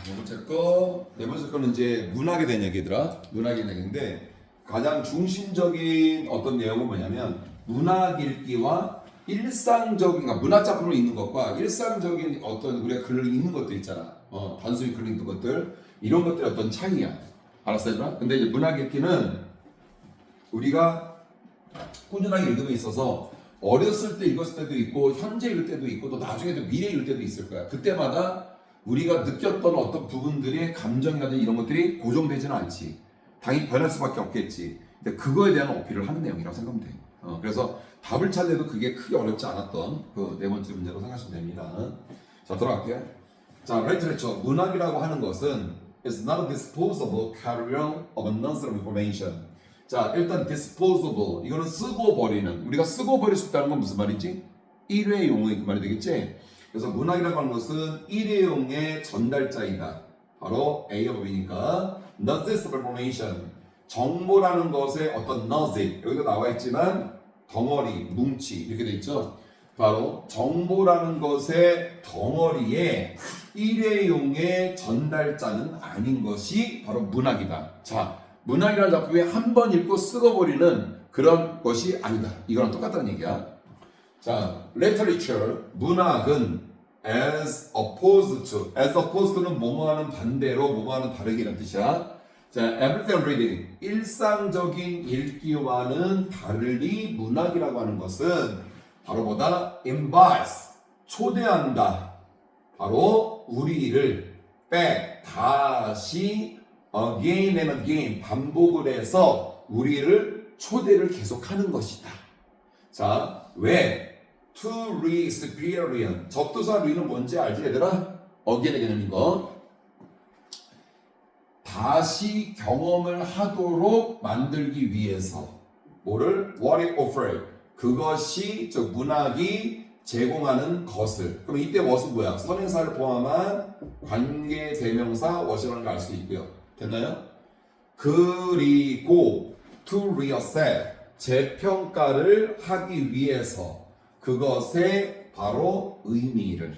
네 번째 거는 이제 문학에 대한 얘기더라. 문학에 대한 얘기인데 가장 중심적인 어떤 내용은 뭐냐면 문학 읽기와 일상적인, 그러니까 문학 작품을 읽는 것과 일상적인 어떤 우리가 글을 읽는 것들 있잖아. 단순히 글을 읽는 것들, 이런 것들의 어떤 차이야. 알았어, 얘들아? 근데 이제 문학 읽기는 우리가 꾸준하게 읽음에 있어서 어렸을 때 읽었을 때도 있고 현재 읽을 때도 있고 또 나중에도 미래 읽을 때도 있을 거야. 그때마다 우리가 느꼈던 어떤 부분들의 감정이라든지 이런 것들이 고정되지는 않지. 당연히 변할 수밖에 없겠지. 근데 그거에 대한 어필을 하는 내용이라고 생각하면 돼. 그래서 답을 찾아도 그게 크게 어렵지 않았던 그 네 번째 문제로 생각하시면 됩니다. 자, 돌아갈게요. 자, literature, 문학이라고 하는 것은 is not a disposable carrier of nonsense information. 자, 일단 disposable, 이거는 쓰고 버리는, 우리가 쓰고 버릴 수 있다는 건 무슨 말이지? 일회용의 그 말이 되겠지? 그래서 문학이라고 하는 것은 일회용의 전달자이다. 바로 A of B니까 nonsense information, 정보라는 것의 어떤 nonsense, 여기도 나와 있지만 덩어리, 뭉치 이렇게 돼 있죠. 바로 정보라는 것의 덩어리에 일회용의 전달자는 아닌 것이 바로 문학이다. 자, 문학이라는 작품에 한 번 읽고 쓰고버리는 그런 것이 아니다. 이거랑 똑같다는 얘기야. 자, literature, 문학은 as opposed to는 뭐뭐하는 반대로, 뭐뭐하는 다르기라는 뜻이야. 자, everyday reading, 일상적인 읽기와는 다르리 문학이라고 하는 것은 바로 뭐다? invites, 초대한다. 바로 우리를 back, 다시 again and again, 반복을 해서 우리를 초대를 계속하는 것이다. 자, 왜? To re-experience, 접두사 re는 뭔지 알지 얘들아? again again인 거. 다시 경험을 하도록 만들기 위해서 뭐를? What it offered, 그것이 즉 문학이 제공하는 것을. 그럼 이때 what은 뭐야? 선행사를 포함한 관계 대명사 what이라는 걸 알 수 있고요. 됐나요? 그리고 to reassess, 재평가를 하기 위해서 그것의 바로 의미를.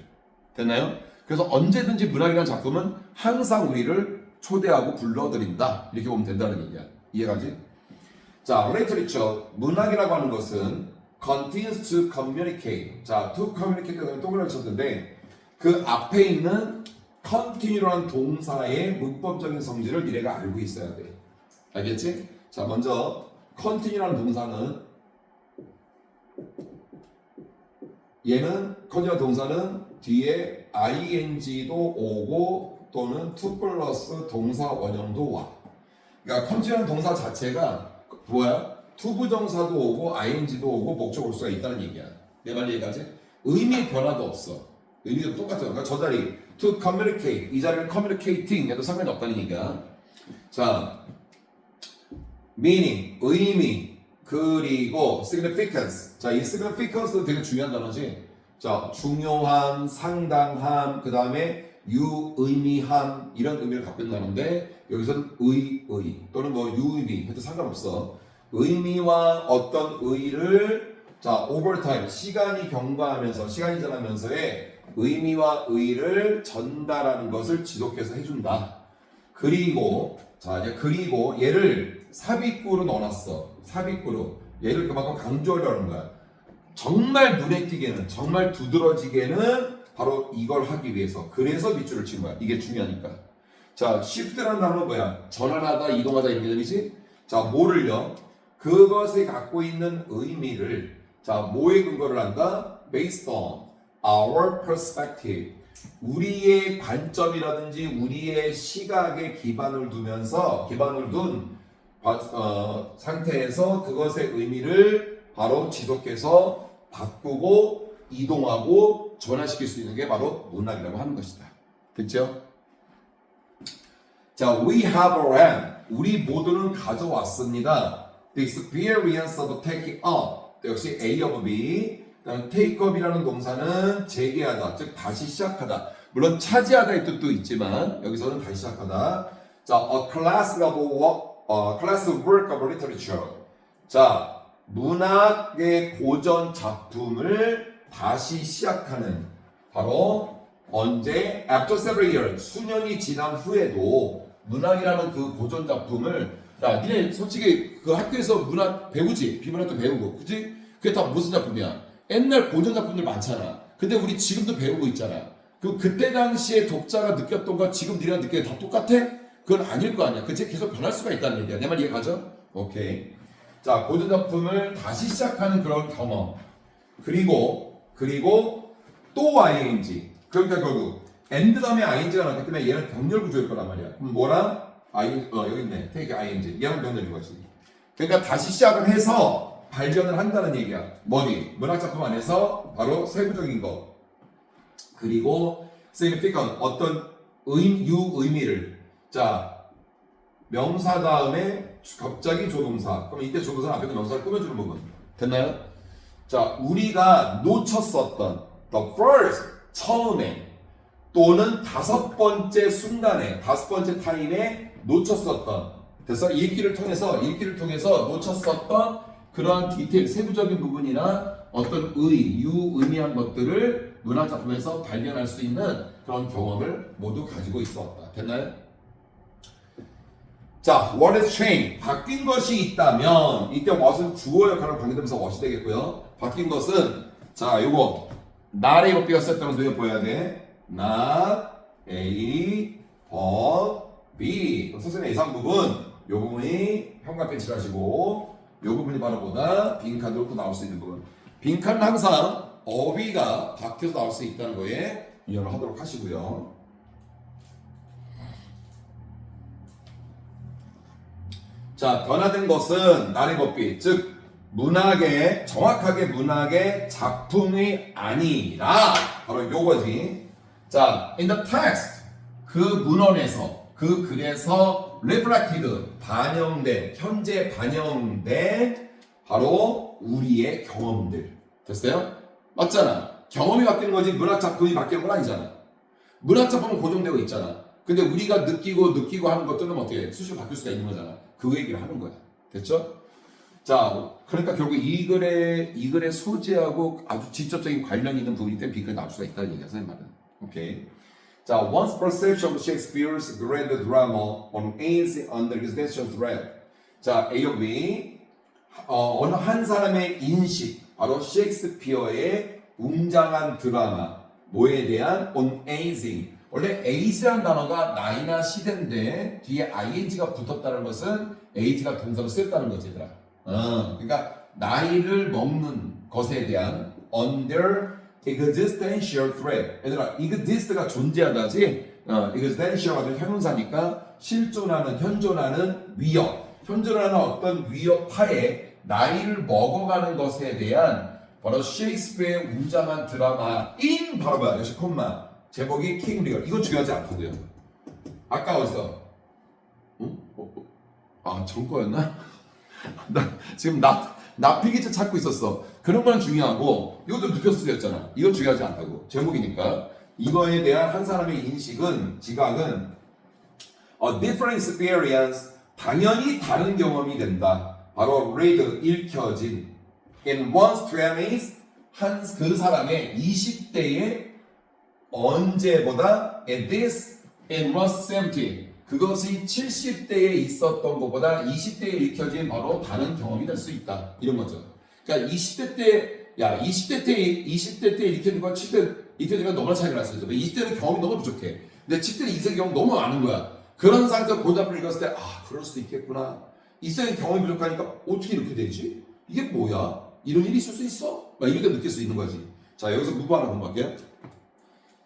됐나요? 그래서 언제든지 문학이라는 작품은 항상 우리를 초대하고 불러들인다. 이렇게 보면 된다는 얘기야. 이해가지? 자, literature, 문학이라고 하는 것은 continues to communicate. 자, to communicate 때문에 동그라미 쳤는데 그 앞에 있는 continue라는 동사의 문법적인 성질을 니네가 알고 있어야 돼. 알겠지? 자, 먼저 continue라는 동사는 continue라는 동사는 뒤에 ing도 오고 또는 to 플러스 동사 원형도 와. 그러니까 continue라는 동사 자체가 뭐야? to 부정사도 오고 ing도 오고 목적 올 수가 있다는 얘기야. 내 말 이해가지? 의미 변화도 없어. 의미도 똑같아. 그러니까 저 자리 to communicate, 이 자리는 communicating 해도 상관이 없다는 얘기야. 자, meaning, 의미, 그리고 significance. 자, 이 significance도 되게 중요한 단어지. 자, 중요함, 상당함, 그 다음에 유의미함, 이런 의미를 갖고 있는 단어인데 여기서는 의 또는 뭐 유의미 해도 상관없어. 의미와 어떤 의를 자, over time, 시간이 경과하면서, 시간이 지나면서의 의미와 의를 전달하는 것을 지속해서 해준다. 그리고 자, 이제 그리고 얘를 삽입구로 넣어놨어. 삽입구로. 얘를 그만큼 강조하려는 거야. 정말 눈에 띄게는, 정말 두드러지게는 바로 이걸 하기 위해서. 그래서 밑줄을 친 거야. 이게 중요하니까. 자, shift라는 단어는 뭐야? 전환하다, 이동하다 이런 개념이지? 자, 뭐를요? 그것이 갖고 있는 의미를 자, 뭐에 근거를 한다? Based on our perspective. 우리의 관점이라든지 우리의 시각에 기반을 두면서 기반을 둔 상태에서 그것의 의미를 바로 지속해서 바꾸고 이동하고 전환시킬 수 있는 게 바로 문학이라고 하는 것이다. 됐죠? 자, we have ran, 우리 모두는 가져왔습니다. The experience of taking up, 역시 A of B. 그다음 take up이라는 동사는 재개하다, 즉 다시 시작하다. 물론 차지하다의 뜻도 있지만 여기서는 다시 시작하다. 자, a class work of literature. 자, 문학의 고전 작품을 다시 시작하는 바로 언제? After several years, 수년이 지난 후에도 문학이라는 그 고전 작품을 야, 니네 솔직히 그 학교에서 문학 배우지? 비문학도 배우고, 그지? 그게 다 무슨 작품이야? 옛날 고전 작품들 많잖아. 근데 우리 지금도 배우고 있잖아. 그때 당시에 독자가 느꼈던 거 지금 니네가 느끼는 게 다 똑같아? 그건 아닐 거 아니야. 그치? 계속 변할 수가 있다는 얘기야. 내 말 이해가죠? 오케이. 자, 고전 작품을 다시 시작하는 그런 경험. 그리고 또 ing. 그러니까 결국 and 다음에 ing가 나왔기 때문에 얘는 병렬 구조일 거란 말이야. 그럼 뭐랑 여기 있네. take ing. 얘는 병렬인 거지. 그러니까 다시 시작을 해서 발견을 한다는 얘기야. 뭐니? 문학 작품 안에서 바로 세부적인 거. 그리고 significant 어떤 유의미를. 자, 명사 다음에 갑자기 조동사. 그럼 이때 조동사 앞에 명사를 꾸며주는 부분. 됐나요? 자, 우리가 놓쳤었던 the first 처음에 또는 다섯 번째 순간에 다섯 번째 타임에 놓쳤었던 됐어? 읽기를 통해서 놓쳤었던 그러한 디테일 세부적인 부분이나 어떤 유의미한 것들을 문학 작품에서 발견할 수 있는 그런 경험을 모두 가지고 있었다. 됐나요? 자, what has changed? 바뀐 것이 있다면 이때 what은 주어 역할을 관계되면서 what이 되겠고요. 바뀐 것은 자, 요거 not A, B가 썼다는 거 보여야 돼. not A, but B. 그럼 선생님의 예상 부분 요 부분이 형광펜 칠하시고 요 부분이 바로 보다 빈칸으로 또 나올 수 있는 부분. 빈칸은 항상 어휘가 바뀌어서 나올 수 있다는 거에 유념을 하도록 하시고요. 자, 변화된 것은 나의 법비, 즉 정확하게 문학의 작품이 아니라 바로 요거지. 자, in the text 그 문헌에서 그 글에서 reflected 현재 반영된 바로 우리의 경험들. 됐어요? 맞잖아. 경험이 바뀌는 거지 문학 작품이 바뀌는 건 아니잖아. 문학 작품은 고정되고 있잖아. 근데 우리가 느끼고 하는 것들은 어떻게 수시로 바뀔 수가 있는 거잖아. 그 얘기를 하는 거야. 됐죠? 자, 그러니까 결국 이 글의 소재하고 아주 직접적인 관련이 있는 부분이 때문에 비글이 나올 수가 있다는 얘기야, 선생님 말은. 오케이. 자, one's perception of Shakespeare's grand drama on aids under his national thread. 자, A of B. 어느 한 사람의 인식, 바로 셰익스피어의 웅장한 드라마, 뭐에 대한 on aising. 원래 age라는 단어가 나이나 시대인데 뒤에 ing가 붙었다는 것은 age가 동사로 쓰였다는 거지, 얘들아. 그러니까 나이를 먹는 것에 대한 under existential threat. 얘들아, exist가 존재하다지. existential가 된 형용사니까 현존하는 위협. 현존하는 어떤 위협하에 나이를 먹어가는 것에 대한 바로 셰익스피어의 웅장한 드라마인 바로 뭐야? 역시 콤마. 제목이 킹 리얼. 이건 중요하지 않고요. 아까 어디서? 응? 전 거였나? 나 지금 나피기체 찾고 있었어. 그런 건 중요하고 이것도 느껴서 쓰였잖아. 이건 중요하지 않다고. 제목이니까. 이거에 대한 한 사람의 지각은 a different experience, 당연히 다른 경험이 된다. 바로 read, 읽혀진 in one's 20s, 그 사람의 20대의 언제보다 at this in one's 70, 그것이 70대에 있었던 것보다 20대에 읽혀진 바로 다른 경험이 될 수 있다. 이런 거죠. 그러니까 20대 때 읽혀진 건 70대 읽혀진 건 너무나 차이가 났어요. 20대는 경험이 너무 부족해. 근데 10대는 인생 경험 너무 많은 거야. 그런 상태에서 고등학교를 읽었을 때 그럴 수도 있겠구나. 인생 경험이 부족하니까 어떻게 이렇게 되지? 이게 뭐야? 이런 일이 있을 수 있어? 막 이렇게 느낄 수 있는 거지. 자, 여기서 무브 하나 공부할게요.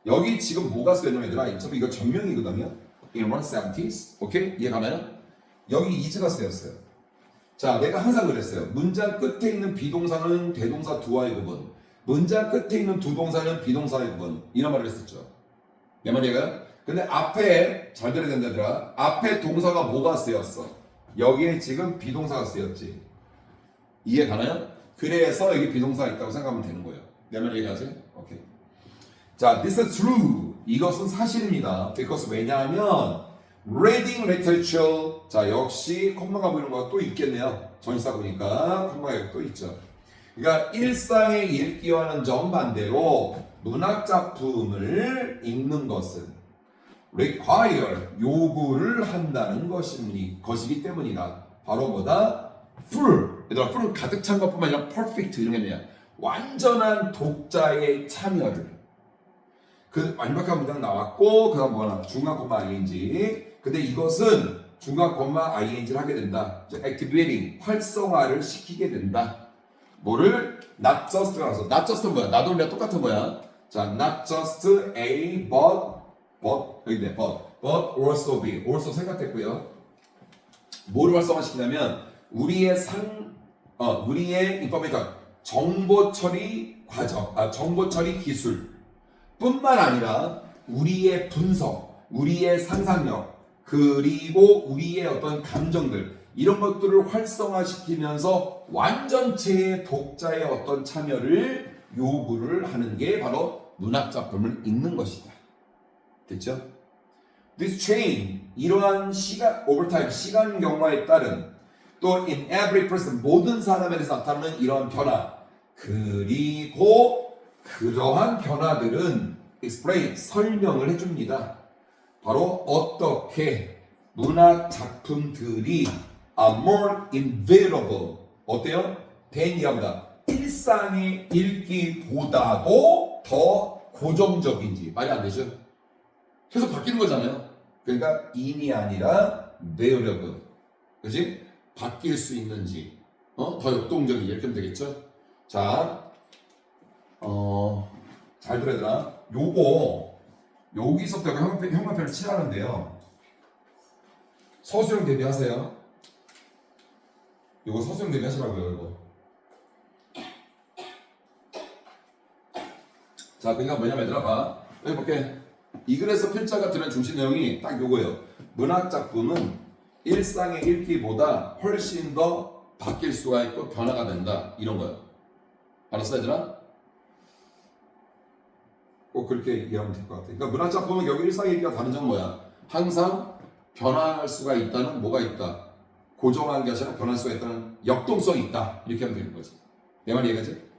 여기 지금 뭐가 쓰였냐면 얘들아, 어차피 이거 전명이거든요. In 170s. 오케이? 이해가나요? 여기 is가 쓰였어요. 자, 내가 항상 그랬어요. 문장 끝에 있는 비동사는 대동사 두와의 구분, 문장 끝에 있는 두 동사는 비동사의 구분, 이런 말을 했었죠. 내 말이에요? 근데 앞에 잘 들어야 된다 얘들아. 앞에 동사가 뭐가 쓰였어? 여기에 지금 비동사가 쓰였지. 이해 가나요? 그래서 여기 비동사가 있다고 생각하면 되는 거예요. 내 말 이해가지? 오케이. 자, this is true. 이것은 사실입니다. because 왜냐하면 reading literature. 자, 역시 콤마가 보이는 거가 또 있겠네요. 전치사 보니까 콤마가 또 있죠. 그러니까 일상의 읽기와는 정반대로 문학 작품을 읽는 것은 require 요구를 한다는 것이기 때문이다. 바로 뭐다? full. 얘들아, full은 가득 찬 것뿐만 아니라 perfect 이런 게 뭐냐? 완전한 독자의 참여를. 그 완벽한 문장 나왔고 그다음 뭐나 중간 콤마 ing. 근데 이것은 중간 콤마 ing를 하게 된다. activating 활성화를 시키게 된다. 뭐를 not just가 나서 not just는 뭐야? 나도 우리가 똑같은 거야. 자, not just a but 여기 있네. but also be. also 생각했고요. 뭐를 활성화시키냐면 우리의 인포메이션 정보 처리 과정, 정보 처리 기술. 뿐만 아니라 우리의 분석, 우리의 상상력, 그리고 우리의 어떤 감정들 이런 것들을 활성화시키면서 완전체의 독자의 어떤 참여를 요구를 하는 게 바로 문학 작품을 읽는 것이다. 됐죠? This chain 이러한 시간 over time 시간 경과에 따른 또 in every person 모든 사람에서 나타나는 이러한 변화 그리고 그러한 변화들은 explain 설명을 해줍니다. 바로 어떻게 문학 작품들이 are more invaluable 어때요? 대니아보다 일상의 읽기보다도 더 고정적인지 말이 안 되죠? 계속 바뀌는 거잖아요. 그러니까 in이 아니라 valuable 그지? 바뀔 수 있는지 더 역동적인지 이렇게 하면 되겠죠? 자 잘 들어야 되나? 요거 여기서부터 형광펜을 칠하는데요. 서술형 대비하세요. 요거 서술형 대비하시라고요. 이거. 자, 그러니까 뭐냐면 얘들아 봐. 여기 볼게. 이 글에서 필자가 드는 중심 내용이 딱 요거예요. 문학 작품은 일상의 읽기보다 훨씬 더 바뀔 수가 있고 변화가 된다. 이런 거예요. 알았어 얘들아? 꼭 그렇게 이해하면 될 것 같아요. 그러니까 문학 작품은 여기 일상의 읽기가 다른 점은 뭐야? 항상 변화할 수가 있다는 뭐가 있다? 고정한 게 아니라 변할 수가 있다는 역동성이 있다. 이렇게 하면 되는 거지. 내 말이 이해가지?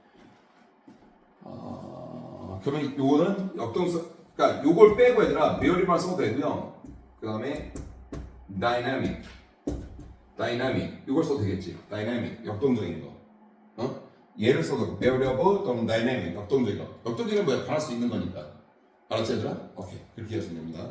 그러면 요거는 역동성, 그러니까 요걸 빼고 얘들아 메어리만 써도 되고요. 그 다음에 다이나믹 이걸 써도 되겠지. 다이나믹 역동적인 거. 얘를 써도 variable 또는 dynamic 역동적인 거. 역동적인 건 뭐야? 변할 수 있는 거니까. 알았지 얘들아? 오케이. 그렇게 하시면 됩니다.